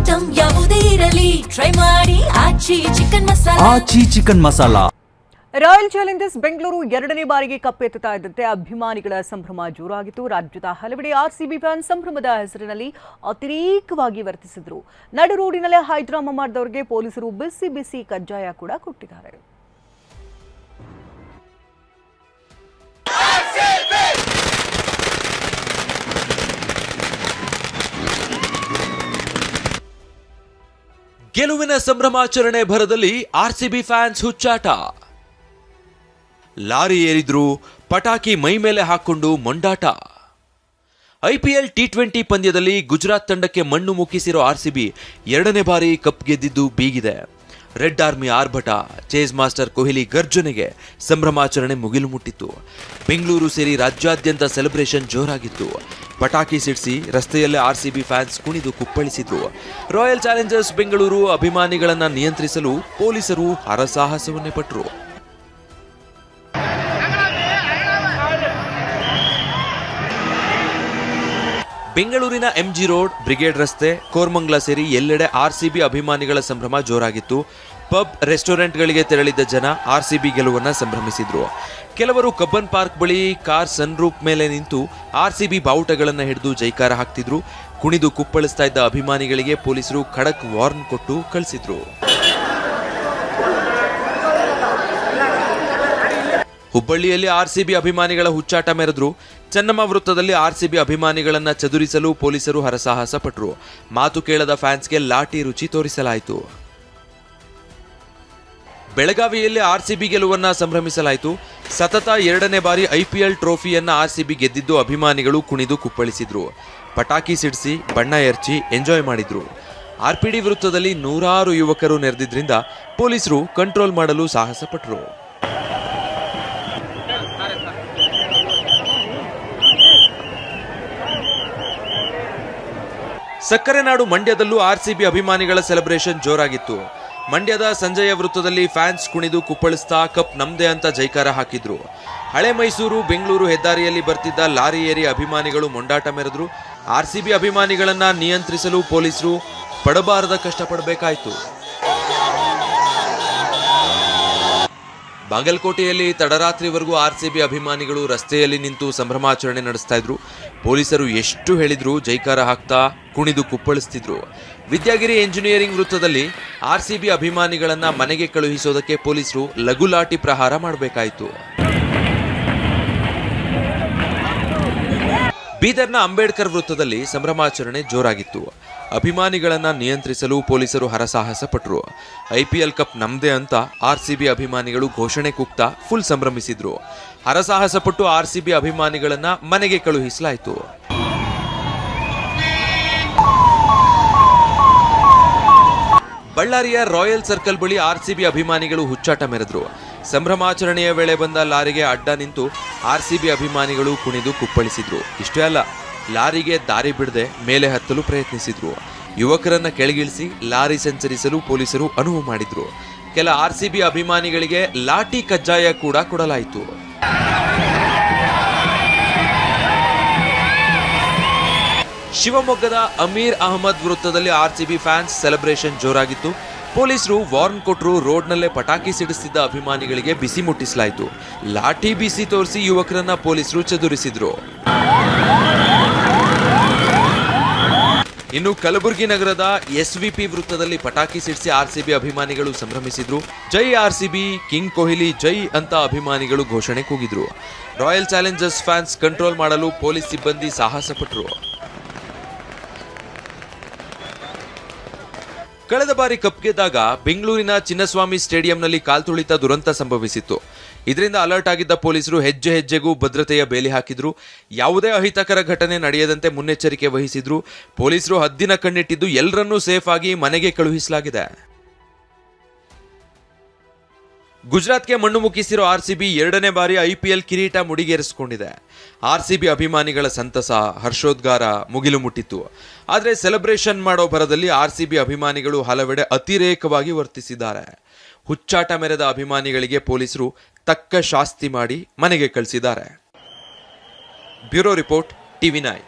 Item ಯಾವುದೇ ಇರಲಿ try ಮಾಡಿ Aachi chicken masala. Royal challengers Bengaluru ಎರಡನೇ ಬಾರಿಗೆ ಕಪ್ಪೆತ್ತುತ್ತಾ ಇದ್ದಂತೆ ಅಭಿಮಾನಿಗಳ ಸಂಭ್ರಮ ಜೋರಾಗಿತ್ತು. ರಾಜ್ಯದ ಹಲವೆಡೆ ಆರ್ಸಿಬಿ ಫ್ಯಾನ್ ಸಂಭ್ರಮದ ಹೆಸರಿನಲ್ಲಿ ಅತಿರೇಕವಾಗಿ ವರ್ತಿಸಿದ್ರು. ನಡು ರೋಡಿನಲ್ಲೇ ಹೈಡ್ರಾಮಾ ಮಾಡಿದವರಿಗೆ ಪೊಲೀಸರು ಬಿಸಿ ಬಿಸಿ ಕಜ್ಜಾಯ ಕೂಡ ಕೊಟ್ಟಿದ್ದಾರೆ. ಗೆಲುವಿನ ಸಂಭ್ರಮಾಚರಣೆ ಭರದಲ್ಲಿ ಆರ್ಸಿಬಿ ಫ್ಯಾನ್ಸ್ ಹುಚ್ಚಾಟ. ಲಾರಿ ಏರಿದ್ರು, ಪಟಾಕಿ ಮೈ ಮೇಲೆ ಹಾಕೊಂಡು ಮೊಂಡಾಟ. ಐಪಿಎಲ್ ಟಿ20 ಪಂದ್ಯದಲ್ಲಿ ಗುಜರಾತ್ ತಂಡಕ್ಕೆ ಮಣ್ಣು ಮುಕ್ಕಿಸಿರೋ ಆರ್ಸಿಬಿ ಎರಡನೇ ಬಾರಿ ಕಪ್ ಗೆದ್ದಿದ್ದು ಬೀಗಿದೆ. ರೆಡ್ ಆರ್ಮಿ ಆರ್ಭಟ, ಚೇಸ್ ಮಾಸ್ಟರ್ ಕೊಹ್ಲಿ ಗರ್ಜನೆಗೆ ಸಂಭ್ರಮಾಚರಣೆ ಮುಗಿಲು ಮುಟ್ಟಿತ್ತು. ಬೆಂಗಳೂರು ಸೇರಿ ರಾಜ್ಯಾದ್ಯಂತ ಸೆಲೆಬ್ರೇಷನ್ ಜೋರಾಗಿತ್ತು. ಪಟಾಕಿ ಸಿಡಿಸಿ ರಸ್ತೆಯಲ್ಲೇ ಆರ್ಸಿಬಿ ಫ್ಯಾನ್ಸ್ ಕುಣಿದು ಕುಪ್ಪಳಿಸಿದ್ರು. ರಾಯಲ್ ಚಾಲೆಂಜರ್ಸ್ ಬೆಂಗಳೂರು ಅಭಿಮಾನಿಗಳನ್ನ ನಿಯಂತ್ರಿಸಲು ಪೊಲೀಸರು ಹರಸಾಹಸವನ್ನೇ ಪಟ್ಟರು. ಬೆಂಗಳೂರಿನ ಎಂಜಿ ರೋಡ್, ಬ್ರಿಗೇಡ್ ರಸ್ತೆ, ಕೋರ್ಮಂಗ್ಲ ಸೇರಿ ಎಲ್ಲೆಡೆ ಆರ್ಸಿಬಿ ಅಭಿಮಾನಿಗಳ ಸಂಭ್ರಮ ಜೋರಾಗಿತ್ತು. ಪಬ್, ರೆಸ್ಟೋರೆಂಟ್ಗಳಿಗೆ ತೆರಳಿದ್ದ ಜನ ಆರ್ಸಿಬಿ ಗೆಲುವನ್ನ ಸಂಭ್ರಮಿಸಿದ್ರು. ಕೆಲವರು ಕಬ್ಬನ್ ಪಾರ್ಕ್ ಬಳಿ ಕಾರ್ ಸನ್ರೂಫ್ ಮೇಲೆ ನಿಂತು ಆರ್ಸಿಬಿ ಬಾವುಟಗಳನ್ನು ಹಿಡಿದು ಜೈಕಾರ ಹಾಕ್ತಿದ್ರು. ಕುಣಿದು ಕುಪ್ಪಳಿಸ್ತಾ ಇದ್ದ ಅಭಿಮಾನಿಗಳಿಗೆ ಪೊಲೀಸರು ಖಡಕ್ ವಾರ್ನ್ ಕೊಟ್ಟು ಕಳಿಸಿದ್ರು. ಹುಬ್ಬಳ್ಳಿಯಲ್ಲಿ ಆರ್ಸಿಬಿ ಅಭಿಮಾನಿಗಳ ಹುಚ್ಚಾಟ ಮೆರೆದ್ರು. ಚೆನ್ನಮ್ಮ ವೃತ್ತದಲ್ಲಿ ಆರ್ಸಿಬಿ ಅಭಿಮಾನಿಗಳನ್ನ ಚದುರಿಸಲು ಪೊಲೀಸರು ಹರಸಾಹಸ ಪಟ್ಟರು. ಮಾತು ಕೇಳದ ಫ್ಯಾನ್ಸ್ಗೆ ಲಾಠಿ ರುಚಿ ತೋರಿಸಲಾಯಿತು. ಬೆಳಗಾವಿಯಲ್ಲಿ ಆರ್ಸಿಬಿ ಗೆಲುವನ್ನ ಸಂಭ್ರಮಿಸಲಾಯಿತು. ಸತತ ಎರಡನೇ ಬಾರಿ ಐಪಿಎಲ್ ಟ್ರೋಫಿಯನ್ನ ಆರ್ಸಿಬಿ ಗೆದ್ದಿದ್ದು ಅಭಿಮಾನಿಗಳು ಕುಣಿದು ಕುಪ್ಪಳಿಸಿದ್ರು. ಪಟಾಕಿ ಸಿಡಿಸಿ ಬಣ್ಣ ಎರಚಿ ಎಂಜಾಯ್ ಮಾಡಿದ್ರು. ಆರ್ಪಿಡಿ ವೃತ್ತದಲ್ಲಿ ನೂರಾರು ಯುವಕರು ನೆರೆದಿದ್ರಿಂದ ಪೊಲೀಸರು ಕಂಟ್ರೋಲ್ ಮಾಡಲು ಸಾಹಸ ಪಟ್ಟರು. ಸಕ್ಕರೆ ನಾಡು ಮಂಡ್ಯದಲ್ಲೂ ಆರ್ಸಿಬಿ ಅಭಿಮಾನಿಗಳ ಸೆಲೆಬ್ರೇಷನ್ ಜೋರಾಗಿತ್ತು. ಮಂಡ್ಯದ ಸಂಜಯ ವೃತ್ತದಲ್ಲಿ ಫ್ಯಾನ್ಸ್ ಕುಣಿದು ಕುಪ್ಪಳಿಸ್ತಾ ಕಪ್ ನಮ್ದೆ ಅಂತ ಜೈಕಾರ ಹಾಕಿದ್ರು. ಹಳೆ ಮೈಸೂರು ಬೆಂಗಳೂರು ಹೆದ್ದಾರಿಯಲ್ಲಿ ಬರ್ತಿದ್ದ ಲಾರಿ ಏರಿ ಅಭಿಮಾನಿಗಳು ಮೊಂಡಾಟ ಮೆರೆದ್ರು. ಆರ್ಸಿಬಿ ಅಭಿಮಾನಿಗಳನ್ನ ನಿಯಂತ್ರಿಸಲು ಪೊಲೀಸರು ಪಡಬಾರದ ಕಷ್ಟಪಡಬೇಕಾಯಿತು. ಬಾಗಲಕೋಟೆಯಲ್ಲಿ ತಡರಾತ್ರಿವರೆಗೂ ಆರ್ಸಿಬಿ ಅಭಿಮಾನಿಗಳು ರಸ್ತೆಯಲ್ಲಿ ನಿಂತು ಸಂಭ್ರಮಾಚರಣೆ ನಡೆಸ್ತಾ ಇದ್ರು. ಪೊಲೀಸರು ಎಷ್ಟು ಹೇಳಿದ್ರು ಜೈಕಾರ ಹಾಕ್ತಾ ಕುಣಿದು ಕುಪ್ಪಳಿಸ್ತಿದ್ರು. ವಿದ್ಯಾಗಿರಿ ಎಂಜಿನಿಯರಿಂಗ್ ವೃತ್ತದಲ್ಲಿ ಆರ್ಸಿಬಿ ಅಭಿಮಾನಿಗಳನ್ನ ಮನೆಗೆ ಕಳುಹಿಸೋದಕ್ಕೆ ಪೊಲೀಸರು ಲಘುಲಾಠಿ ಪ್ರಹಾರ ಮಾಡಬೇಕಾಯಿತು. ಬೀದರ್ನ ಅಂಬೇಡ್ಕರ್ ವೃತ್ತದಲ್ಲಿ ಸಂಭ್ರಮಾಚರಣೆ ಜೋರಾಗಿತ್ತು. ಅಭಿಮಾನಿಗಳನ್ನ ನಿಯಂತ್ರಿಸಲು ಪೊಲೀಸರು ಹರಸಾಹಸ ಪಟ್ಟರು. ಐಪಿಎಲ್ ಕಪ್ ನಮ್ದೇ ಅಂತ ಆರ್ಸಿಬಿ ಅಭಿಮಾನಿಗಳು ಘೋಷಣೆ ಕೂಗ್ತಾ ಫುಲ್ ಸಂಭ್ರಮಿಸಿದ್ರು. ಹರಸಾಹಸ ಪಟ್ಟು ಆರ್ಸಿಬಿ ಅಭಿಮಾನಿಗಳನ್ನ ಮನೆಗೆ ಕಳುಹಿಸಲಾಯಿತು. ಬಳ್ಳಾರಿಯ ರಾಯಲ್ ಸರ್ಕಲ್ ಬಳಿ ಆರ್ಸಿಬಿ ಅಭಿಮಾನಿಗಳು ಹುಚ್ಚಾಟ ಮೆರೆದ್ರು. ಸಂಭ್ರಮಾಚರಣೆಯ ವೇಳೆ ಬಂದ ಲಾರಿಗೆ ಅಡ್ಡ ನಿಂತು ಆರ್ಸಿಬಿ ಅಭಿಮಾನಿಗಳು ಕುಣಿದು ಕುಪ್ಪಳಿಸಿದ್ರು. ಇಷ್ಟೇ ಅಲ್ಲ, ಲಾರಿಗೆ ದಾರಿ ಬಿಡದೆ ಮೇಲೆ ಹತ್ತಲು ಪ್ರಯತ್ನಿಸಿದ್ರು. ಯುವಕರನ್ನ ಕೆಳಗಿಳಿಸಿ ಲಾರಿ ಸಂಚರಿಸಲು ಪೊಲೀಸರು ಅನುವು ಮಾಡಿದ್ರು. ಕೆಲ ಆರ್ಸಿಬಿ ಅಭಿಮಾನಿಗಳಿಗೆ ಲಾಠಿ ಕಜ್ಜಾಯ ಕೂಡ ಕೊಡಲಾಯಿತು. ಶಿವಮೊಗ್ಗದ ಅಮೀರ್ ಅಹಮದ್ ವೃತ್ತದಲ್ಲಿ ಆರ್ಸಿಬಿ ಫ್ಯಾನ್ಸ್ ಸೆಲೆಬ್ರೇಷನ್ ಜೋರಾಗಿತ್ತು. ಪೊಲೀಸರು ವಾರ್ನ್ ಕೊಟ್ಟರು. ರೋಡ್ನಲ್ಲೇ ಪಟಾಕಿ ಸಿಡಿಸ್ತಿದ್ದ ಅಭಿಮಾನಿಗಳಿಗೆ ಬಿಸಿ ಮುಟ್ಟಿಸಲಾಯಿತು. ಲಾಠಿ ಬಿಸಿ ತೋರಿಸಿ ಯುವಕರನ್ನ ಪೊಲೀಸರು ಚದುರಿಸಿದ್ರು. ಇನ್ನು ಕಲಬುರಗಿ ನಗರದ ಎಸ್ವಿಪಿ ವೃತ್ತದಲ್ಲಿ ಪಟಾಕಿ ಸಿಡಿಸಿ ಆರ್ಸಿಬಿ ಅಭಿಮಾನಿಗಳು ಸಂಭ್ರಮಿಸಿದ್ರು. ಜೈ ಆರ್ಸಿಬಿ, ಕಿಂಗ್ ಕೊಹ್ಲಿ ಜೈ ಅಂತ ಅಭಿಮಾನಿಗಳು ಘೋಷಣೆ ಕೂಗಿದ್ರು. ರಾಯಲ್ ಚಾಲೆಂಜರ್ಸ್ ಫ್ಯಾನ್ಸ್ ಕಂಟ್ರೋಲ್ ಮಾಡಲು ಪೊಲೀಸ್ ಸಿಬ್ಬಂದಿ ಸಾಹಸ ಪಟ್ಟರು. ಕಳೆದ ಬಾರಿ ಕಪ್ ಗೆದ್ದಾಗ ಬೆಂಗಳೂರಿನ ಚಿನ್ನಸ್ವಾಮಿ ಸ್ಟೇಡಿಯಂನಲ್ಲಿ ಕಾಲ್ತುಳಿತ ದುರಂತ ಸಂಭವಿಸಿತ್ತು. ಇದರಿಂದ ಅಲರ್ಟ್ ಆಗಿದ್ದ ಪೊಲೀಸರು ಹೆಜ್ಜೆ ಹೆಜ್ಜೆಗೂ ಭದ್ರತೆಯ ಬೇಲಿ ಹಾಕಿದ್ರು. ಯಾವುದೇ ಅಹಿತಕರ ಘಟನೆ ನಡೆಯದಂತೆ ಮುನ್ನೆಚ್ಚರಿಕೆ ವಹಿಸಿದ್ರು. ಪೊಲೀಸರು ಹದ್ದಿನ ಕಣ್ಣಿಟ್ಟಿದ್ದು ಎಲ್ಲರನ್ನೂ ಸೇಫ್ ಆಗಿ ಮನೆಗೆ ಕಳುಹಿಸಲಾಗಿದೆ. ಗುಜರಾತ್ಗೆ ಮಣ್ಣು ಮುಕ್ಕಿಸಿರೋ ಆರ್ಸಿಬಿ ಎರಡನೇ ಬಾರಿ ಐಪಿಎಲ್ ಕಿರೀಟ ಮುಡಿಗೇರಿಸಿಕೊಂಡಿದೆ. ಆರ್ಸಿಬಿ ಅಭಿಮಾನಿಗಳ ಸಂತಸ, ಹರ್ಷೋದ್ಗಾರ ಮುಗಿಲು ಮುಟ್ಟಿತ್ತು. ಆದರೆ ಸೆಲೆಬ್ರೇಷನ್ ಮಾಡೋ ಭರದಲ್ಲಿ ಆರ್ಸಿಬಿ ಅಭಿಮಾನಿಗಳು ಹಲವೆಡೆ ಅತಿರೇಕವಾಗಿ ವರ್ತಿಸಿದ್ದಾರೆ. ಹುಚ್ಚಾಟ ಮೆರೆದ ಅಭಿಮಾನಿಗಳಿಗೆ ಪೊಲೀಸರು ತಕ್ಕ ಶಾಸ್ತಿ ಮಾಡಿ ಮನೆಗೆ ಕಳಿಸಿದ್ದಾರೆ. Bureau report, ಟಿವಿ9.